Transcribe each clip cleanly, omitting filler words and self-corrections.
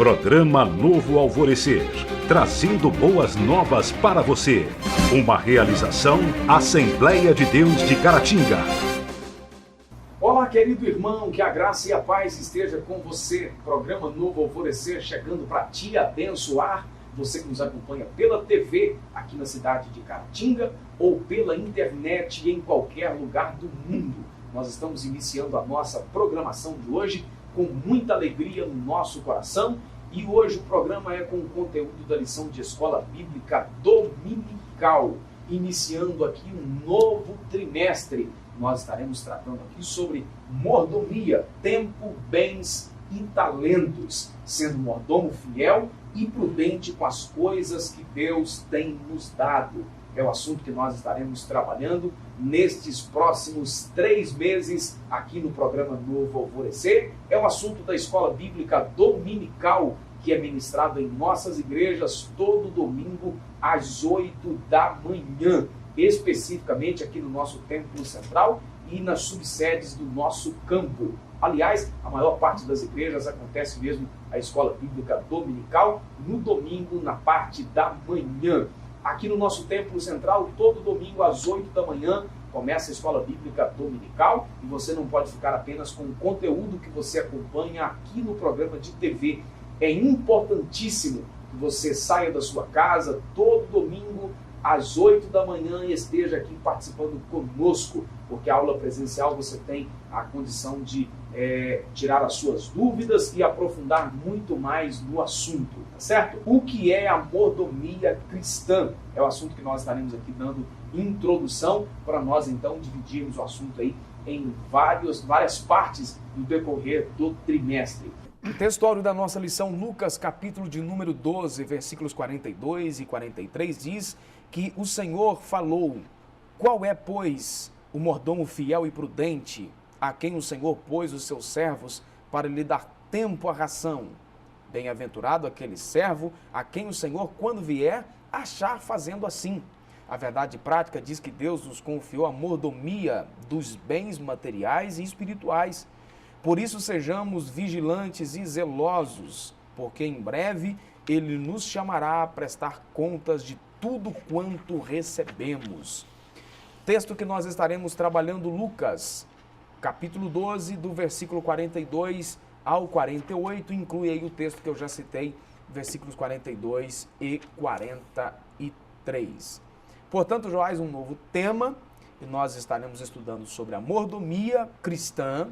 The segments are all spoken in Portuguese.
Programa Novo Alvorecer, trazendo boas novas para você. Uma realização Assembleia de Deus de Caratinga. Olá, querido irmão, que a graça e a paz esteja com você. Programa Novo Alvorecer chegando para te abençoar. Você que nos acompanha pela TV aqui na cidade de Caratinga ou pela internet em qualquer lugar do mundo. Nós estamos iniciando a nossa programação de hoje com muita alegria no nosso coração. E hoje o programa é com o conteúdo da lição de Escola Bíblica Dominical, iniciando aqui um novo trimestre. Nós estaremos tratando aqui sobre mordomia, tempo, bens e talentos, sendo mordomo fiel e prudente com as coisas que Deus tem nos dado. É o assunto que nós estaremos trabalhando nestes próximos 3 meses aqui no programa Novo Alvorecer. É o assunto da Escola Bíblica Dominical, que é ministrado em nossas igrejas todo domingo às 8 da manhã, especificamente aqui no nosso Templo Central e nas subsedes do nosso campo. Aliás, a maior parte das igrejas acontece mesmo a Escola Bíblica Dominical no domingo, na parte da manhã. Aqui no nosso Templo Central, todo domingo às 8 da manhã, começa a Escola Bíblica Dominical e você não pode ficar apenas com o conteúdo que você acompanha aqui no programa de TV. É importantíssimo que você saia da sua casa todo domingo às 8 da manhã e esteja aqui participando conosco, porque a aula presencial você tem a condição de tirar as suas dúvidas e aprofundar muito mais no assunto, tá certo? O que é a mordomia cristã? É o assunto que nós estaremos aqui dando introdução para nós então dividirmos o assunto aí em várias partes no decorrer do trimestre. O textuário da nossa lição, Lucas, capítulo de número 12, versículos 42 e 43, diz que o Senhor falou: qual é, pois, o mordomo fiel e prudente, a quem o Senhor pôs os seus servos para lhe dar tempo à ração? Bem-aventurado aquele servo a quem o Senhor, quando vier, achar fazendo assim. A verdade prática diz que Deus nos confiou a mordomia dos bens materiais e espirituais. Por isso sejamos vigilantes e zelosos, porque em breve Ele nos chamará a prestar contas de tudo quanto recebemos. Texto que nós estaremos trabalhando, Lucas, capítulo 12, do versículo 42 ao 48, inclui aí o texto que eu já citei, versículos 42 e 43. Portanto, Joás, um novo tema, e nós estaremos estudando sobre a mordomia cristã.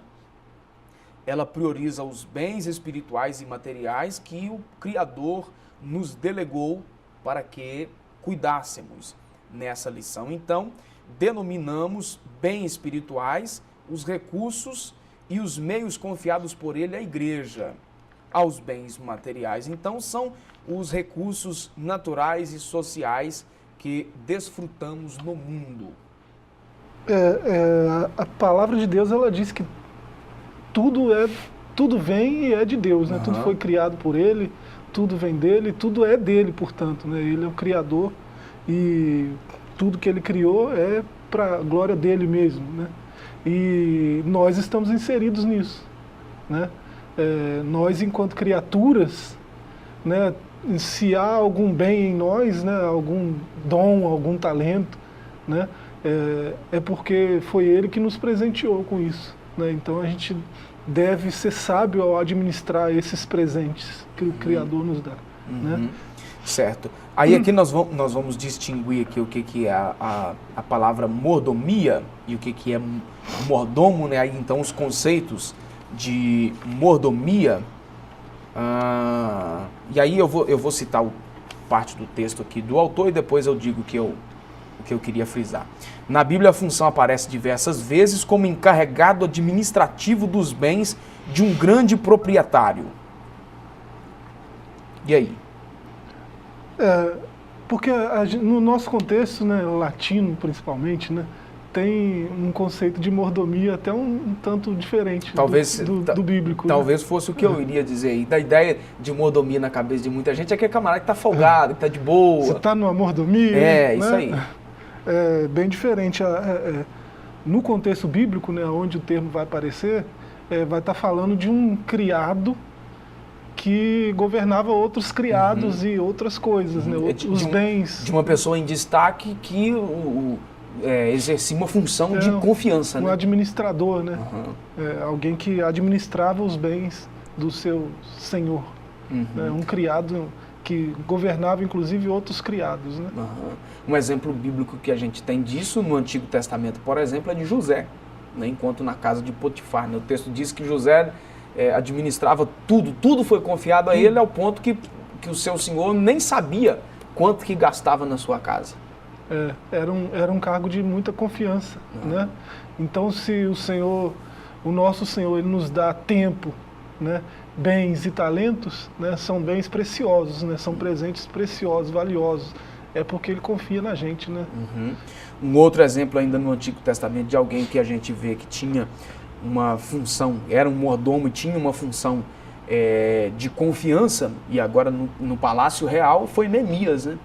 Ela prioriza os bens espirituais e materiais que o Criador nos delegou para que cuidássemos. Nessa lição, então, denominamos bens espirituais os recursos e os meios confiados por Ele à igreja. Aos bens materiais, então, são os recursos naturais e sociais que desfrutamos no mundo. A palavra de Deus, ela diz que tudo vem e é de Deus, né? Uhum. Tudo foi criado por Ele, tudo vem dele, tudo é dele, portanto, né? Ele é o Criador e tudo que Ele criou é para a glória dele mesmo, né? E nós estamos inseridos nisso, né? Nós, enquanto criaturas, né? Se há algum bem em nós, né? Algum dom, algum talento, né? É porque foi Ele que nos presenteou com isso. Então a gente deve ser sábio ao administrar esses presentes que o Criador nos dá. Né? Certo. Aí aqui nós vamos distinguir aqui o que é a palavra mordomia e o que é mordomo, né? Aí então os conceitos de mordomia. E aí eu vou citar parte do texto aqui do autor e depois eu digo o que eu queria frisar. Na Bíblia, a função aparece diversas vezes como encarregado administrativo dos bens de um grande proprietário. E aí? Porque no nosso contexto, né, latino principalmente, né, tem um conceito de mordomia até um tanto diferente do bíblico. Talvez fosse o que eu iria dizer aí. Da ideia de mordomia na cabeça de muita gente é aquele camarada que está folgado, que está de boa. Você está numa mordomia. É, né? Isso aí. É bem diferente. No contexto bíblico, né, onde o termo vai aparecer, vai estar falando de um criado que governava outros criados e outras coisas, né? Os bens. De uma pessoa em destaque que exercia uma função de confiança. Um né? administrador, né? Alguém que administrava os bens do seu senhor. Né? Um criado que governava, inclusive, outros criados. Né? Um exemplo bíblico que a gente tem disso no Antigo Testamento, por exemplo, é de José, né? Enquanto na casa de Potifar. Né? O texto diz que José administrava tudo foi confiado a ele, ao ponto que o seu senhor nem sabia quanto que gastava na sua casa. Era um cargo de muita confiança. Né? Então, se o nosso Senhor, ele nos dá tempo, né? Bens e talentos, né? São bens preciosos, né? São presentes preciosos, valiosos. É porque ele confia na gente. Né? Um outro exemplo ainda no Antigo Testamento de alguém que a gente vê que tinha uma função, era um mordomo e tinha uma função de confiança, e agora no Palácio Real, foi Neemias, né?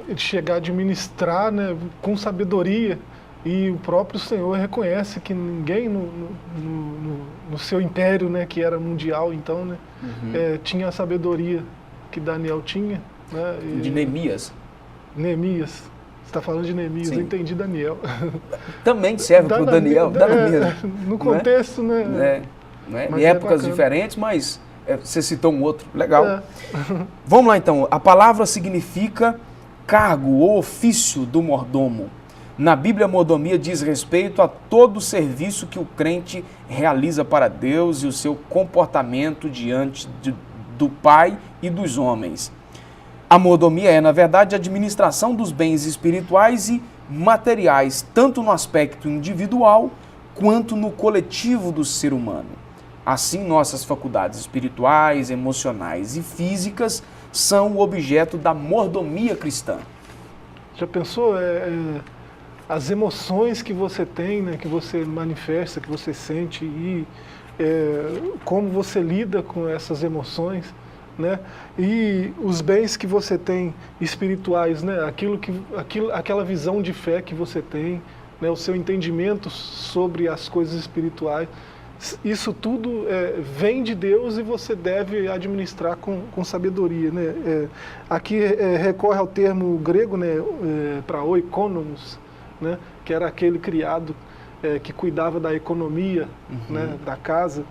Ele chegar a administrar, né, com sabedoria, e o próprio Senhor reconhece que ninguém no seu império, né, que era mundial, então, né, tinha a sabedoria que Daniel tinha. Né, de Neemias. Neemias. Você está falando de Neemias, Sim. eu entendi Daniel. Também serve para o Daniel. No contexto, né? Em épocas diferentes, mas você citou um outro. Legal. Vamos lá então. A palavra significa cargo ou ofício do mordomo. Na Bíblia, a mordomia diz respeito a todo o serviço que o crente realiza para Deus e o seu comportamento diante do Pai e dos homens. A mordomia é, na verdade, a administração dos bens espirituais e materiais, tanto no aspecto individual quanto no coletivo do ser humano. Assim, nossas faculdades espirituais, emocionais e físicas são o objeto da mordomia cristã. Já pensou as emoções que você tem, né, que você manifesta, que você sente, e como você lida com essas emoções? Né? E os bens que você tem espirituais, né? Aquela visão de fé que você tem, né? O seu entendimento sobre as coisas espirituais, isso tudo vem de Deus e você deve administrar com sabedoria. Né? Aqui recorre ao termo grego, né? Para oikonomos, né? Que era aquele criado que cuidava da economia, né? Da casa,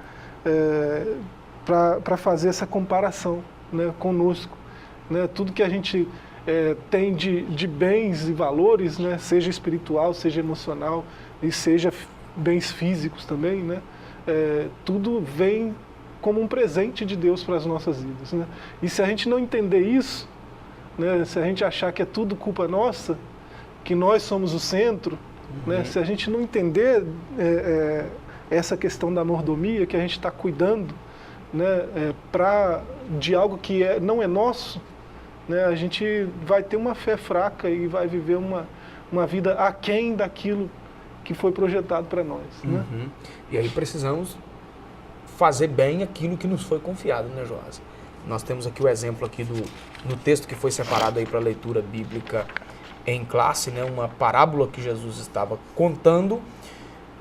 para fazer essa comparação, né, conosco. Né, tudo que a gente tem de bens e valores, né, seja espiritual, seja emocional e seja bens físicos também, né, tudo vem como um presente de Deus para as nossas vidas. Né? E se a gente não entender isso, né, se a gente achar que é tudo culpa nossa, que nós somos o centro, né, se a gente não entender essa questão da mordomia, que a gente está cuidando, né, de algo que não é nosso, né, a gente vai ter uma fé fraca e vai viver uma vida aquém daquilo que foi projetado para nós. Né? E aí precisamos fazer bem aquilo que nos foi confiado, né, Joás? Nós temos aqui o exemplo aqui no texto que foi separado aí para a leitura bíblica em classe, né, uma parábola que Jesus estava contando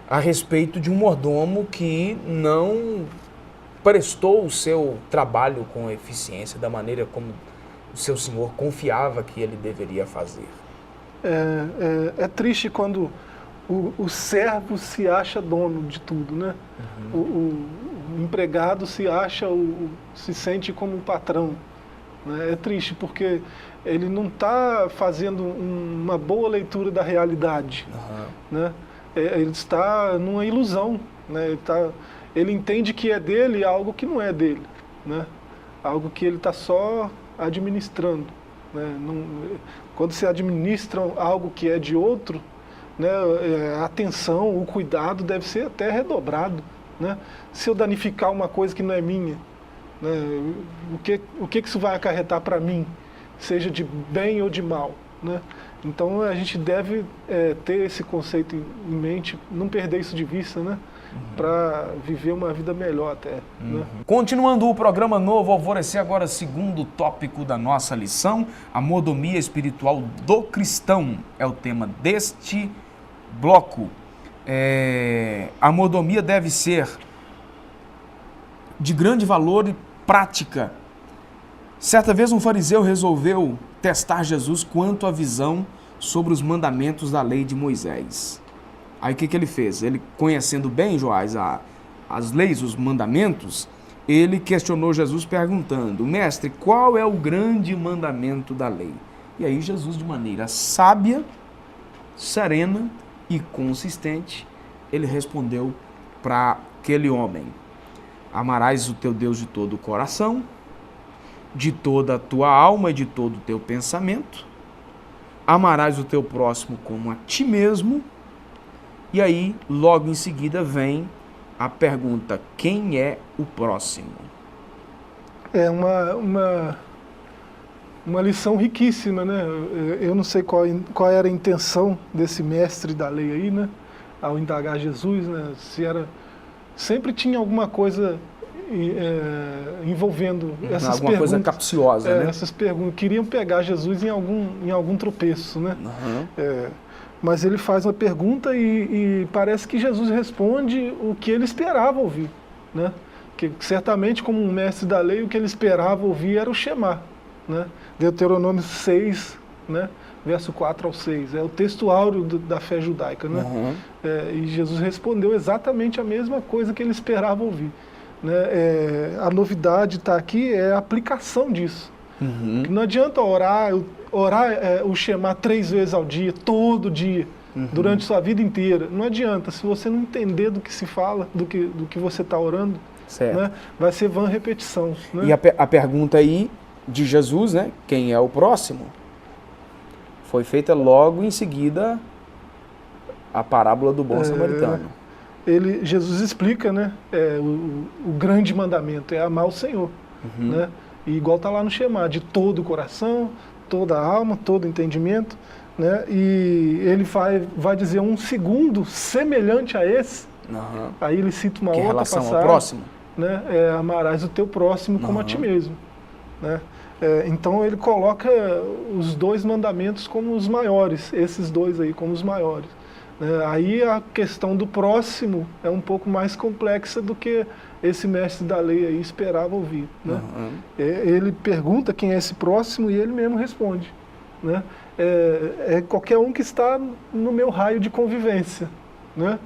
a respeito de um mordomo que não prestou o seu trabalho com eficiência, da maneira como o seu senhor confiava que ele deveria fazer. É triste quando o servo se acha dono de tudo, né? O empregado se sente como um patrão. Né? É triste porque ele não está fazendo uma boa leitura da realidade. Né? Ele está numa ilusão. Né? Ele entende que é dele algo que não é dele, né? Algo que ele está só administrando. Né? Quando se administra algo que é de outro, né, a atenção, o cuidado deve ser até redobrado. Né? Se eu danificar uma coisa que não é minha, né, o que isso vai acarretar para mim, seja de bem ou de mal? Né? Então a gente deve ter esse conceito em mente, não perder isso de vista, né? Para viver uma vida melhor até. Né? Continuando o programa Novo Alvorecer, agora segundo tópico da nossa lição, a mordomia espiritual do cristão é o tema deste bloco. A mordomia deve ser de grande valor e prática. Certa vez um fariseu resolveu testar Jesus quanto à visão sobre os mandamentos da lei de Moisés. Aí o que ele fez? Ele, conhecendo bem, Joás, as leis, os mandamentos, ele questionou Jesus perguntando: mestre, qual é o grande mandamento da lei? E aí Jesus, de maneira sábia, serena e consistente, ele respondeu para aquele homem: amarás o teu Deus de todo o coração, de toda a tua alma e de todo o teu pensamento, amarás o teu próximo como a ti mesmo. E aí, logo em seguida, vem a pergunta: quem é o próximo? É uma lição riquíssima, né? Eu não sei qual era a intenção desse mestre da lei aí, né? Ao indagar Jesus, né? Se era... Sempre tinha alguma coisa envolvendo essas alguma perguntas. coisa capciosa, né? Essas perguntas. Queriam pegar Jesus em algum tropeço, né? Uhum. Mas ele faz uma pergunta e parece que Jesus responde o que ele esperava ouvir, né? Que certamente, como um mestre da lei, o que ele esperava ouvir era o Shema, né? Deuteronômio 6, né? Verso 4 ao 6. É o texto áureo da fé judaica, né? Uhum. E Jesus respondeu exatamente a mesma coisa que ele esperava ouvir, né? A novidade está aqui, é a aplicação disso. Uhum. Não adianta orar o Shema 3 vezes ao dia, todo dia, durante sua vida inteira. Não adianta, se você não entender do que se fala, do que você está orando, né, vai ser vã repetição. Né? E a pergunta aí de Jesus, né, quem é o próximo, foi feita logo em seguida a parábola do bom samaritano. Jesus explica, né, o grande mandamento é amar o Senhor, né? E igual está lá no Shema, de todo o coração, toda a alma, todo o entendimento, né? E ele vai dizer um segundo semelhante a esse. Aí ele cita uma outra relação passagem, ao próximo, né? Amarás o teu próximo como a ti mesmo, né? Então ele coloca os dois mandamentos como os maiores, esses dois aí como os maiores. Aí a questão do próximo é um pouco mais complexa do que esse mestre da lei aí esperava ouvir, né? Ele pergunta quem é esse próximo e ele mesmo responde, né? É qualquer um que está no meu raio de convivência, né?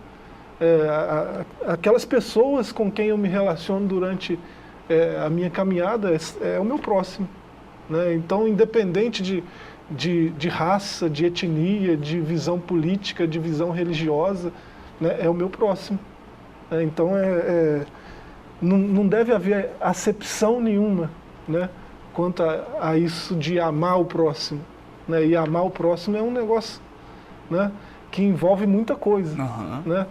Aquelas pessoas com quem eu me relaciono durante a minha caminhada é o meu próximo, né? Então, independente de raça, de etnia, de visão política, de visão religiosa, né, é o meu próximo. Então, não deve haver acepção nenhuma, né, quanto a isso de amar o próximo. Né, e amar o próximo é um negócio, né, que envolve muita coisa. Né?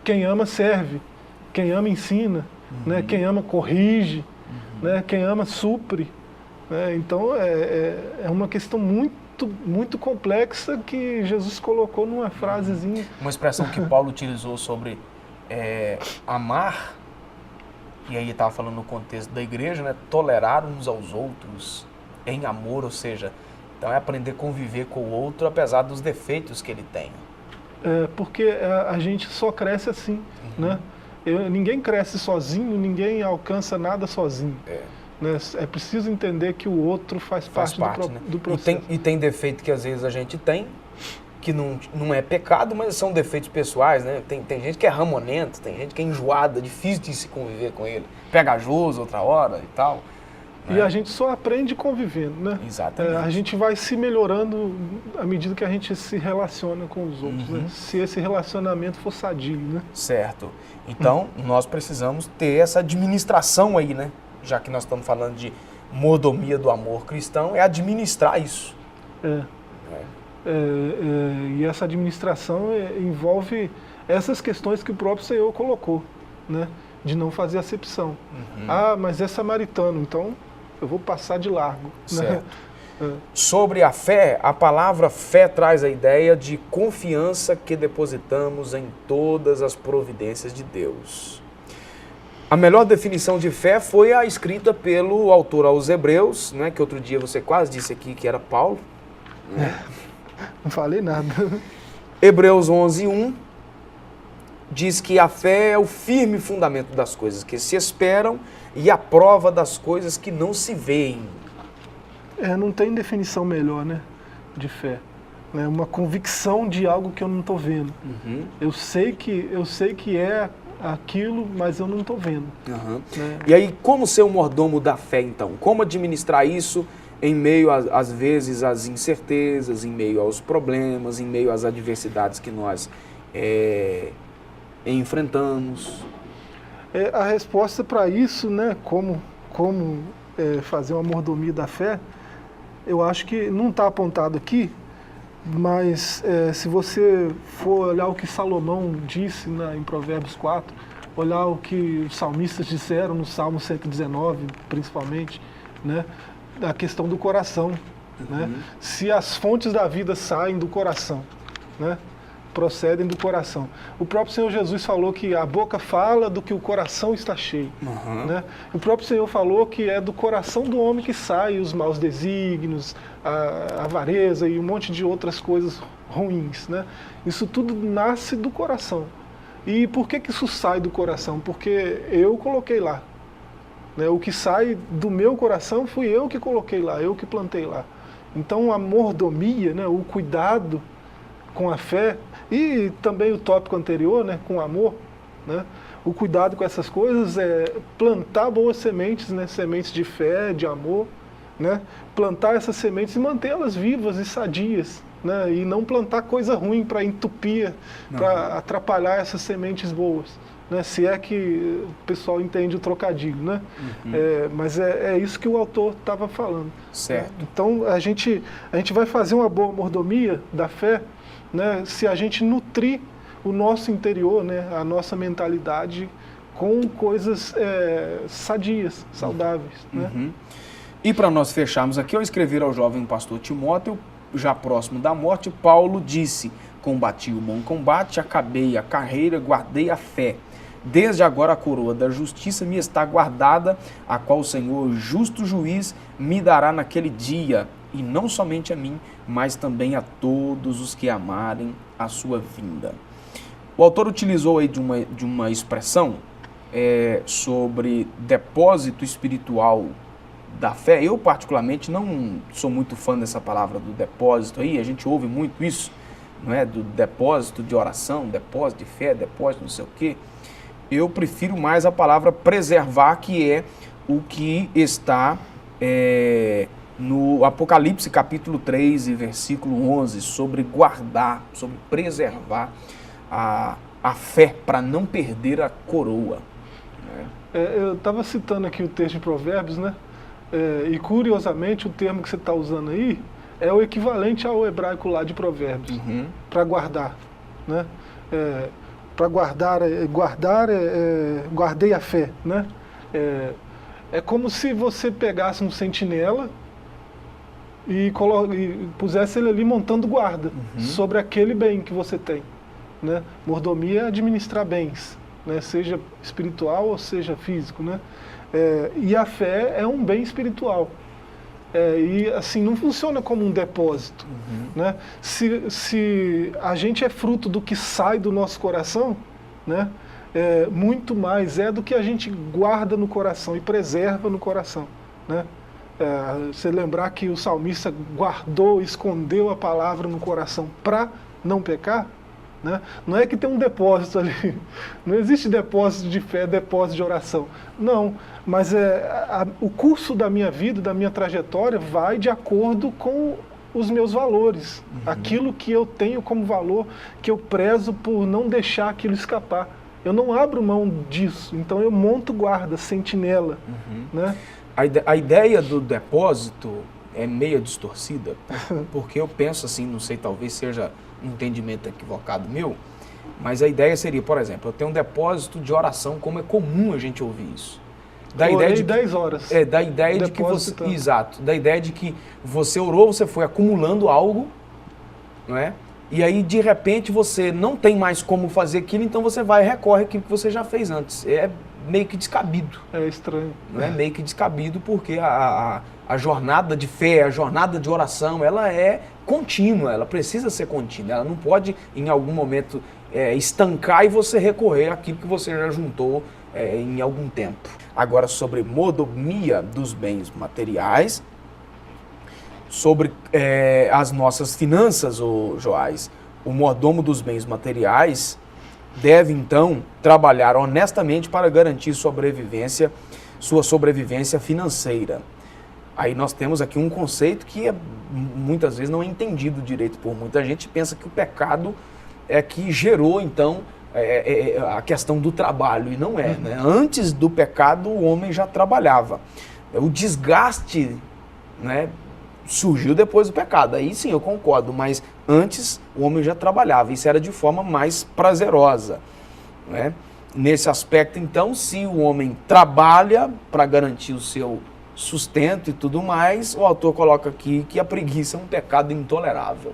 Quem ama serve, quem ama ensina, né, quem ama corrige, né, quem ama supre. Então é uma questão muito complexa que Jesus colocou numa frasezinha. Uma expressão que Paulo utilizou sobre amar, e aí estava falando no contexto da igreja, né? Tolerar uns aos outros em amor, ou seja, então é aprender a conviver com o outro apesar dos defeitos que ele tem. Porque a gente só cresce assim, né? Ninguém cresce sozinho, ninguém alcança nada sozinho. Né? É preciso entender que o outro faz parte né? do processo. E tem defeito que às vezes a gente tem, que não é pecado, mas são defeitos pessoais, né? Tem gente que é ramonento, tem gente que é enjoada, difícil de se conviver com ele, pegajoso outra hora e tal. Né? E a gente só aprende convivendo, né? Exatamente. A gente vai se melhorando à medida que a gente se relaciona com os outros, né? Se esse relacionamento for sadio, né? Certo. Então, nós precisamos ter essa administração aí, né? Já que nós estamos falando de mordomia do amor cristão, é administrar isso. E essa administração envolve essas questões que o próprio Senhor colocou, né? De não fazer acepção. Mas é samaritano, então eu vou passar de largo. Certo. Né? Sobre a fé, a palavra fé traz a ideia de confiança que depositamos em todas as providências de Deus. A melhor definição de fé foi a escrita pelo autor aos Hebreus, né, que outro dia você quase disse aqui que era Paulo. Né? Não falei nada. Hebreus 11:1. diz que a fé é o firme fundamento das coisas que se esperam e a prova das coisas que não se veem. Não tem definição melhor, né, de fé. É uma convicção de algo que eu não estou vendo. Uhum. Eu sei que é aquilo, mas eu não estou vendo. Uhum. Né? E aí, como ser um mordomo da fé, então? Como administrar isso em meio, às vezes, às incertezas, em meio aos problemas, em meio às adversidades que nós enfrentamos? A resposta para isso, né, como fazer uma mordomia da fé, eu acho que não está apontado aqui, mas se você for olhar o que Salomão disse em Provérbios 4, olhar o que os salmistas disseram no Salmo 119, principalmente, né, a questão do coração. Uhum. Né? Se as fontes da vida saem do coração, né, procedem do coração. O próprio Senhor Jesus falou que a boca fala do que o coração está cheio. Uhum. Né? O próprio Senhor falou que é do coração do homem que saem os maus desígnios, a avareza e um monte de outras coisas ruins. Né? Isso tudo nasce do coração. E por que isso sai do coração? Porque eu coloquei lá. Né? O que sai do meu coração fui eu que coloquei lá, eu que plantei lá. Então a mordomia, né, o cuidado com a fé, e também o tópico anterior, né, com o amor, né, o cuidado com essas coisas é plantar boas sementes, né, sementes de fé, de amor, né, plantar essas sementes e mantê-las vivas e sadias, né, e não plantar coisa ruim para entupir, para atrapalhar essas sementes boas. Né, se é que o pessoal entende o trocadilho, né? Uhum. Mas é isso que o autor estava falando. Certo. Então a gente vai fazer uma boa mordomia da fé, né, se a gente nutrir o nosso interior, né, a nossa mentalidade com coisas sadias, saudáveis. Uhum. Né? E para nós fecharmos aqui, ao escrever ao jovem pastor Timóteo, já próximo da morte, Paulo disse: combati o bom combate, acabei a carreira, guardei a fé. Desde agora a coroa da justiça me está guardada, a qual o Senhor, justo juiz, me dará naquele dia, e não somente a mim, mas também a todos os que amarem a sua vinda. O autor utilizou aí de uma expressão sobre depósito espiritual da fé. Eu, particularmente, não sou muito fã dessa palavra do depósito aí, a gente ouve muito isso, não é? Do depósito de oração, depósito de fé, depósito não sei o quê. Eu prefiro mais a palavra preservar, que é o que está no Apocalipse capítulo 3 e versículo 11, sobre guardar, sobre preservar a fé para não perder a coroa. Né? Eu estava citando aqui o texto de Provérbios, né? E curiosamente o termo que você está usando aí é o equivalente ao hebraico lá de Provérbios, para guardar. Né? Para guardar, guardei a fé. Né? É como se você pegasse um sentinela e pusesse ele ali montando guarda sobre aquele bem que você tem. Né? Mordomia é administrar bens, né? Seja espiritual ou seja físico. Né? E a fé é um bem espiritual. E assim, não funciona como um depósito. Né? Se a gente é fruto do que sai do nosso coração, né? Muito mais do que a gente guarda no coração e preserva no coração. Né? Você lembrar que o salmista guardou, escondeu a palavra no coração para não pecar, né? Não é que tem um depósito ali, não existe depósito de fé, depósito de oração, não, mas o curso da minha vida, da minha trajetória vai de acordo com os meus valores, aquilo que eu tenho como valor, que eu prezo por não deixar aquilo escapar. Eu não abro mão disso, então eu monto guarda, sentinela. Né? A ideia do depósito é meio distorcida, porque eu penso assim, não sei, talvez seja um entendimento equivocado meu, mas a ideia seria, por exemplo, eu tenho um depósito de oração, como é comum a gente ouvir isso. Da ideia de 10 horas. Da ideia de que você, exato, da ideia de que você orou, você foi acumulando algo, não é? E aí, de repente, você não tem mais como fazer aquilo, então você vai e recorre àquilo que você já fez antes. É meio que descabido. É estranho. Não é meio que descabido, porque a jornada de fé, a jornada de oração, ela é contínua, ela precisa ser contínua. Ela não pode, em algum momento, estancar e você recorrer àquilo que você já juntou em algum tempo. Agora, sobre mordomia dos bens materiais, sobre as nossas finanças, Joás, o mordomo dos bens materiais deve, então, trabalhar honestamente para garantir sua sobrevivência financeira. Aí nós temos aqui um conceito que muitas vezes não é entendido direito por muita gente, pensa que o pecado é que gerou, então, a questão do trabalho, e não é, né? Antes do pecado, o homem já trabalhava. O desgaste, né, surgiu depois do pecado, aí sim eu concordo, mas antes o homem já trabalhava, isso era de forma mais prazerosa, né? Nesse aspecto, então, se o homem trabalha para garantir o seu sustento e tudo mais, o autor coloca aqui que a preguiça é um pecado intolerável.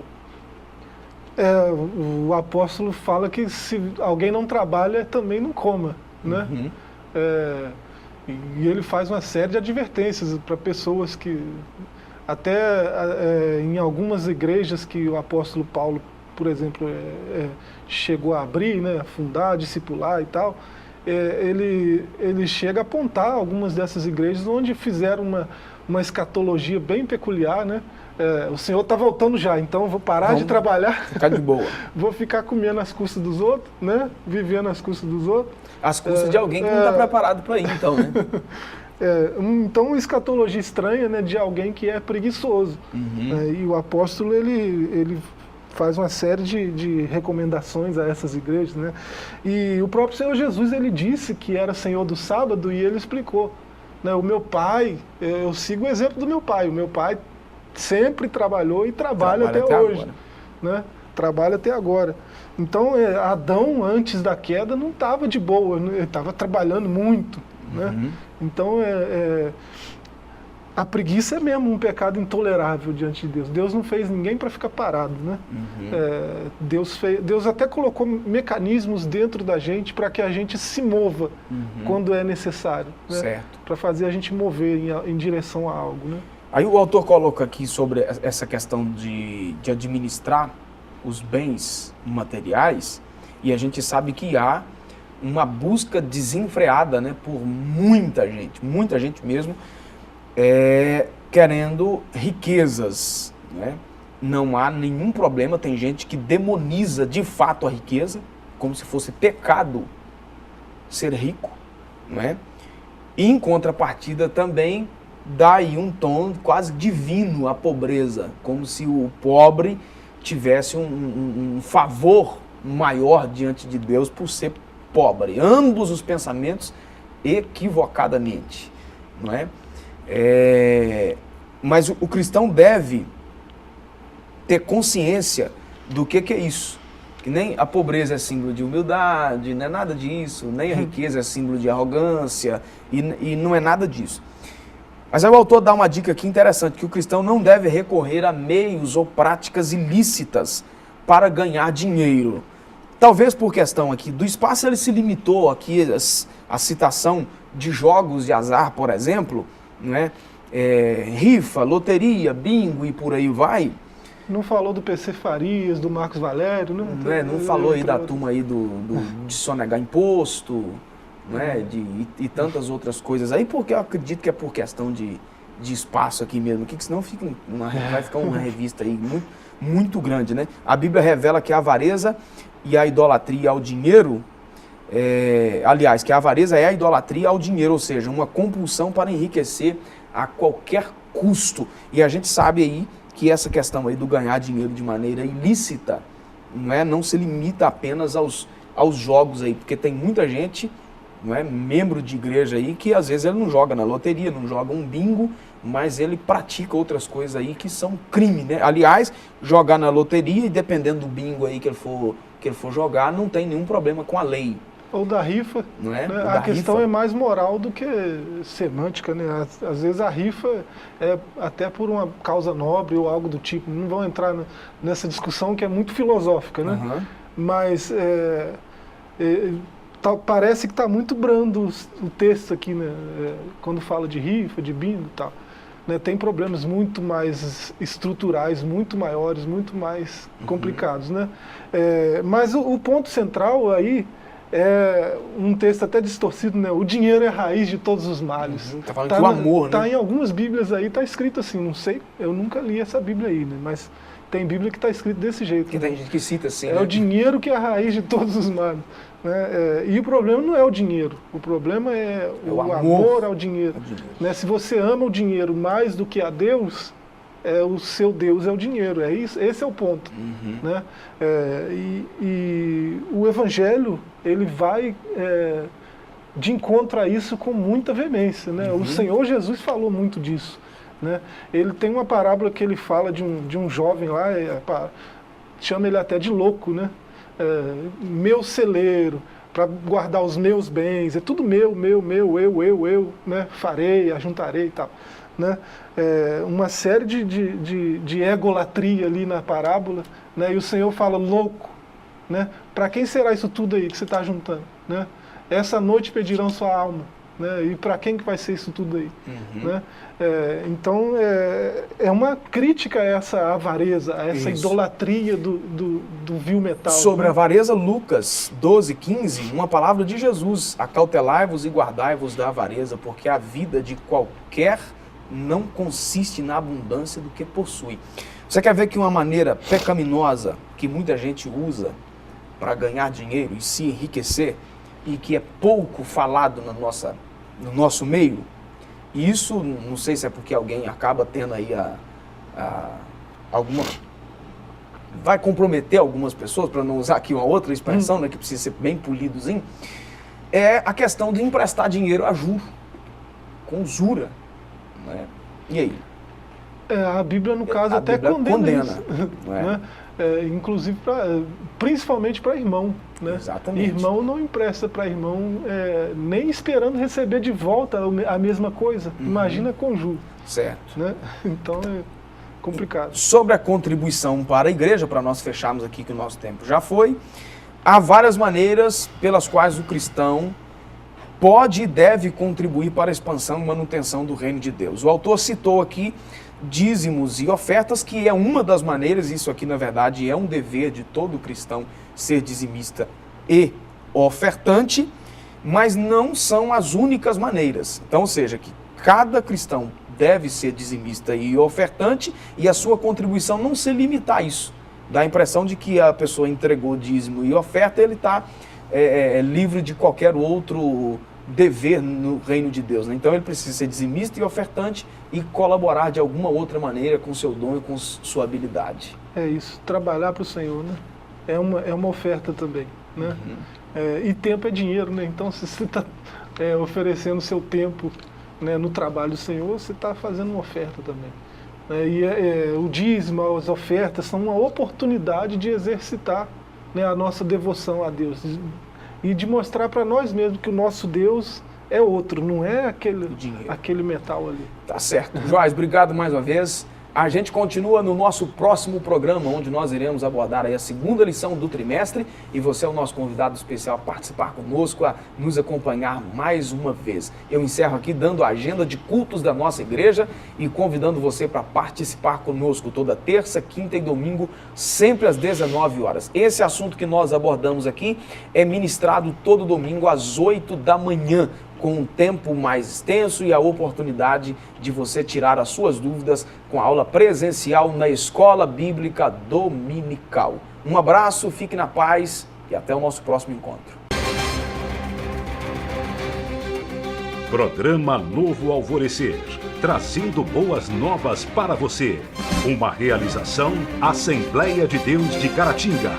O apóstolo fala que se alguém não trabalha, também não coma, né? Uhum. E ele faz uma série de advertências para pessoas que, até em algumas igrejas que o apóstolo Paulo, por exemplo, chegou a abrir, né, a fundar, discipular e tal, ele chega a apontar algumas dessas igrejas onde fizeram uma escatologia bem peculiar, né? O Senhor está voltando já, então vou parar de trabalhar. Ficar de boa. Vou ficar comendo às custas dos outros, né? Vivendo às custas dos outros. Às custas de alguém que não está preparado para ir, então, né? Então, uma escatologia estranha, né, de alguém que é preguiçoso. Uhum. E o apóstolo, ele faz uma série de recomendações a essas igrejas, né? E o próprio Senhor Jesus, ele disse que era Senhor do sábado, e ele explicou, né? O meu pai, eu sigo o exemplo do meu pai. O meu pai sempre trabalhou e trabalha até hoje, agora, né? Trabalha até agora. Então, Adão, antes da queda, não estava de boa, ele estava trabalhando muito, né? Uhum. Então, a preguiça é mesmo um pecado intolerável diante de Deus. Deus não fez ninguém para ficar parado, né? Uhum. Deus até colocou mecanismos dentro da gente para que a gente se mova quando é necessário, né? Certo. Para fazer a gente mover em direção a algo, né? Aí o autor coloca aqui sobre essa questão de administrar os bens materiais, e a gente sabe que há uma busca desenfreada, né, por muita gente mesmo, querendo riquezas, né? Não há nenhum problema, tem gente que demoniza de fato a riqueza, como se fosse pecado ser rico, né? E em contrapartida também dá aí um tom quase divino à pobreza, como se o pobre tivesse um favor maior diante de Deus por ser pobre. Ambos os pensamentos equivocadamente, não é? Mas o cristão deve ter consciência do que é isso. Que nem a pobreza é símbolo de humildade, não é nada disso, nem a riqueza é símbolo de arrogância, e não é nada disso. Mas aí o autor dá uma dica aqui interessante, que o cristão não deve recorrer a meios ou práticas ilícitas para ganhar dinheiro. Talvez por questão aqui do espaço, ele se limitou aqui a citação de jogos de azar, por exemplo, né? Rifa, loteria, bingo e por aí vai. Não falou do PC Farias, do Marcos Valério, né? Não falou aí da turma aí de sonegar imposto, né? E tantas outras coisas aí, porque eu acredito que é por questão de espaço aqui mesmo, que senão vai ficar uma revista aí muito grande, né? A Bíblia revela que a avareza e a idolatria ao dinheiro, aliás, que a avareza é a idolatria ao dinheiro, ou seja, uma compulsão para enriquecer a qualquer custo. E a gente sabe aí que essa questão aí do ganhar dinheiro de maneira ilícita não se limita apenas aos jogos aí, porque tem muita gente, membro de igreja aí, que às vezes ele não joga na loteria, não joga um bingo, mas ele pratica outras coisas aí que são crime, né? Aliás, jogar na loteria, e dependendo do bingo aí que ele for jogar, não tem nenhum problema com a lei. Ou da rifa, não é? Né? A questão é mais moral do que semântica, né? Às vezes a rifa é até por uma causa nobre ou algo do tipo. Não vão entrar nessa discussão que é muito filosófica, né? Uhum. Mas parece que está muito brando o texto aqui, né? Quando fala de rifa, de bingo e tal. né, tem problemas muito mais estruturais, muito maiores, muito mais complicados, né? Mas o ponto central aí é um texto até distorcido, né? O dinheiro é a raiz de todos os males. Tá falando que o amor, né? Tá em algumas Bíblias aí, tá escrito assim, não sei, eu nunca li essa Bíblia aí, né? Mas tem Bíblia que tá escrito desse jeito. Que tem gente que cita assim, né? O dinheiro que é a raiz de todos os males. Né? E o problema não é o dinheiro, o problema é o amor ao dinheiro. Né? Se você ama o dinheiro mais do que a Deus, o seu Deus é o dinheiro, é isso, esse é o ponto. Né? E o Evangelho, ele vai de encontro a isso com muita veemência. Né? O Senhor Jesus falou muito disso. Né? Ele tem uma parábola que ele fala de um jovem lá, chama ele até de louco, né? Meu celeiro, para guardar os meus bens, é tudo meu, eu, né? Farei, ajuntarei e tal. Né? Uma série de egolatria ali na parábola, né? E o Senhor fala, louco, né? Para quem será isso tudo aí que você está juntando? Né? Essa noite pedirão sua alma. Né? E para quem que vai ser isso tudo aí? Né? Então é uma crítica a essa avareza, a essa idolatria do vil metal. Sobre né? a avareza, Lucas 12:15, uma palavra de Jesus: acautelai-vos e guardai-vos da avareza, porque a vida de qualquer não consiste na abundância do que possui. Você quer ver que uma maneira pecaminosa que muita gente usa para ganhar dinheiro e se enriquecer, e que é pouco falado no nosso meio, e isso, não sei se é porque alguém acaba tendo aí alguma... vai comprometer algumas pessoas, para não usar aqui uma outra expressão, né, que precisa ser bem polidozinho, é a questão de emprestar dinheiro a juros, com usura. Né? E aí? A Bíblia, no caso, até condena isso. Né? Inclusive, principalmente para irmão. Né? Exatamente. Irmão não empresta para irmão, nem esperando receber de volta a mesma coisa. Imagina com juros. Certo. Né? Então é complicado. Sobre a contribuição para a igreja, para nós fecharmos aqui que o nosso tempo já foi, há várias maneiras pelas quais o cristão pode e deve contribuir para a expansão e manutenção do reino de Deus. O autor citou aqui dízimos e ofertas, que é uma das maneiras. Isso aqui, na verdade, é um dever de todo cristão ser dizimista e ofertante, mas não são as únicas maneiras. Então, ou seja, que cada cristão deve ser dizimista e ofertante, e a sua contribuição não se limita a isso. Dá a impressão de que a pessoa entregou dízimo e oferta, ele está livre de qualquer outro dever no reino de Deus. Né? Então ele precisa ser dizimista e ofertante e colaborar de alguma outra maneira com seu dom e com sua habilidade. É isso, trabalhar para o Senhor, né? É uma oferta também. Né? E tempo é dinheiro, né? Então se você está oferecendo seu tempo, né, no trabalho do Senhor, você está fazendo uma oferta também. O dízimo, as ofertas são uma oportunidade de exercitar, né, a nossa devoção a Deus e de mostrar para nós mesmos que o nosso Deus é outro, não é aquele metal ali. Tá certo. Joás, obrigado mais uma vez. A gente continua no nosso próximo programa, onde nós iremos abordar aí a segunda lição do trimestre, e você é o nosso convidado especial a participar conosco, a nos acompanhar mais uma vez. Eu encerro aqui dando a agenda de cultos da nossa igreja e convidando você para participar conosco toda terça, quinta e domingo, sempre às 19 horas. Esse assunto que nós abordamos aqui é ministrado todo domingo às 8 da manhã, com um tempo mais extenso e a oportunidade de você tirar as suas dúvidas com a aula presencial na Escola Bíblica Dominical. Um abraço, fique na paz e até o nosso próximo encontro. Programa Novo Alvorecer, trazendo boas novas para você. Uma realização Assembleia de Deus de Caratinga.